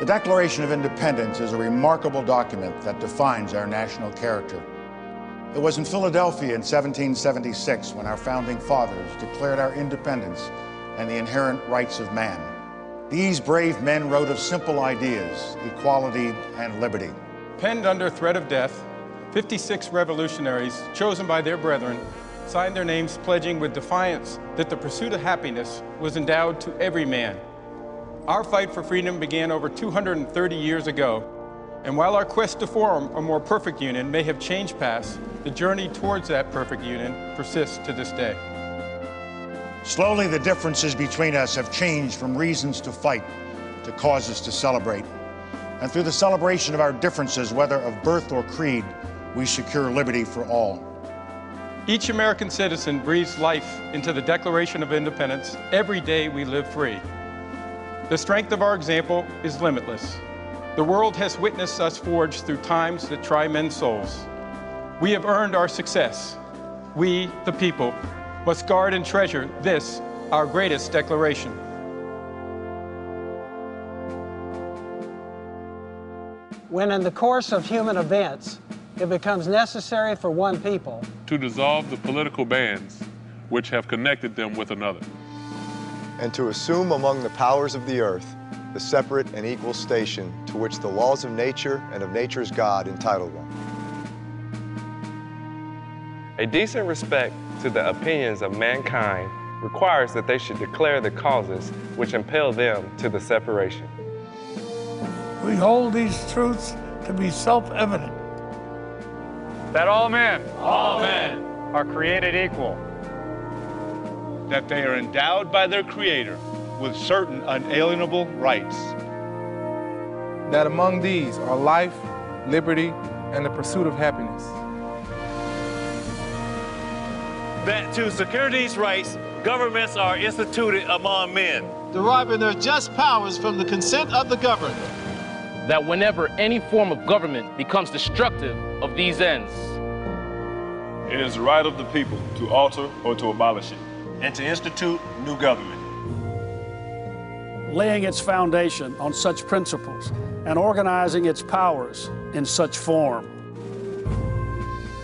The Declaration of Independence is a remarkable document that defines our national character. It was in Philadelphia in 1776 when our founding fathers declared our independence and the inherent rights of man. These brave men wrote of simple ideas, equality and liberty. Penned under threat of death, 56 revolutionaries, chosen by their brethren, signed their names pledging with defiance that the pursuit of happiness was endowed to every man. Our fight for freedom began over 230 years ago, and while our quest to form a more perfect union may have changed past, the journey towards that perfect union persists to this day. Slowly, the differences between us have changed from reasons to fight to causes to celebrate. And through the celebration of our differences, whether of birth or creed, we secure liberty for all. Each American citizen breathes life into the Declaration of Independence every day we live free. The strength of our example is limitless. The world has witnessed us forge through times that try men's souls. We have earned our success. We, the people, must guard and treasure this, our greatest declaration. When in the course of human events, it becomes necessary for one people to dissolve the political bands which have connected them with another, and to assume among the powers of the earth the separate and equal station to which the laws of nature and of nature's God entitle them. A decent respect to the opinions of mankind requires that they should declare the causes which impel them to the separation. We hold these truths to be self-evident. That all men are created equal. That they are endowed by their Creator with certain unalienable rights. That among these are life, liberty, and the pursuit of happiness. That to secure these rights, governments are instituted among men, deriving their just powers from the consent of the governed. That whenever any form of government becomes destructive of these ends, it is the right of the people to alter or to abolish it, and to institute new government. Laying its foundation on such principles and organizing its powers in such form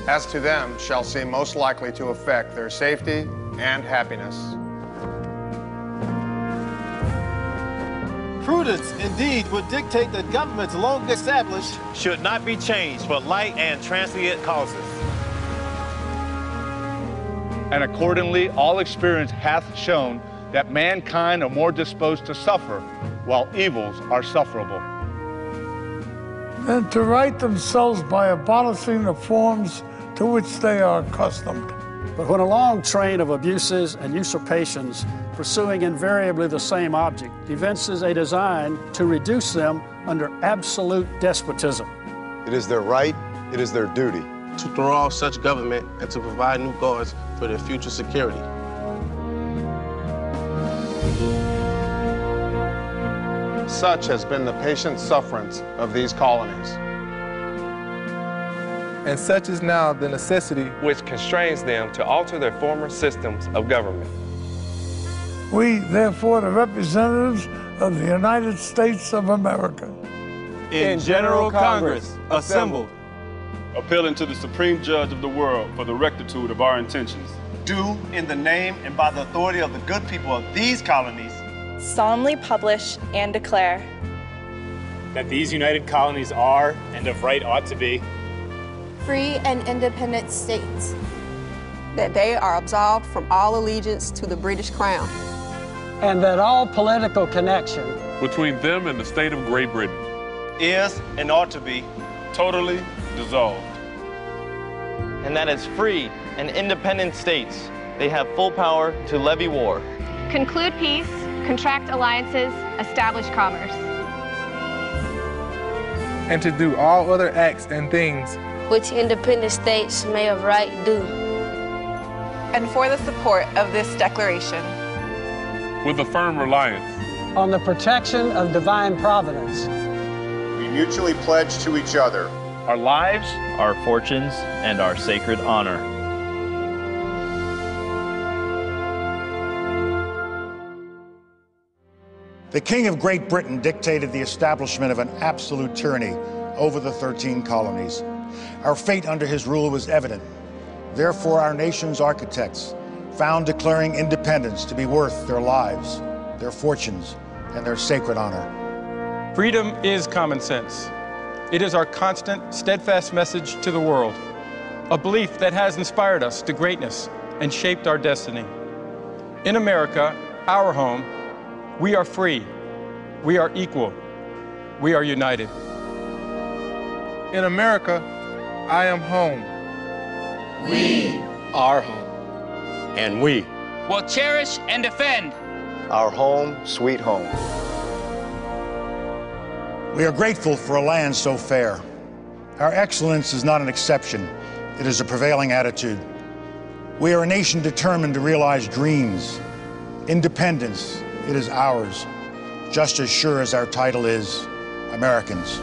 as to them shall seem most likely to affect their safety and happiness. Prudence, indeed, would dictate that governments long established should not be changed for light and transient causes. And accordingly, all experience hath shown that mankind are more disposed to suffer, while evils are sufferable. And to right themselves by abolishing the forms to which they are accustomed. But when a long train of abuses and usurpations, pursuing invariably the same object, evinces a design to reduce them under absolute despotism, it is their right, it is their duty to throw off such government and to provide new guards for their future security. Such has been the patient sufferance of these colonies. And such is now the necessity which constrains them to alter their former systems of government. We, therefore, the representatives of the United States of America, in General Congress, assembled, appealing to the Supreme Judge of the world for the rectitude of our intentions, do, in the name and by the authority of the good people of these colonies, solemnly publish and declare that these united colonies are, and of right ought to be, free and independent states, that they are absolved from all allegiance to the British Crown, and that all political connection between them and the state of Great Britain is and ought to be totally dissolved. And that as free and independent states, they have full power to levy war, conclude peace, contract alliances, establish commerce, and to do all other acts and things which independent states may of right do. And for the support of this declaration, with a firm reliance on the protection of divine providence, we mutually pledge to each other our lives, our fortunes, and our sacred honor. The King of Great Britain dictated the establishment of an absolute tyranny over the 13 colonies. Our fate under his rule was evident. Therefore, our nation's architects found declaring independence to be worth their lives, their fortunes, and their sacred honor. Freedom is common sense. It is our constant, steadfast message to the world, a belief that has inspired us to greatness and shaped our destiny. In America, our home, we are free, we are equal, we are united. In America, I am home. We are home. And we will cherish and defend our home, sweet home. We are grateful for a land so fair. Our excellence is not an exception, it is a prevailing attitude. We are a nation determined to realize dreams. Independence, it is ours, just as sure as our title is Americans.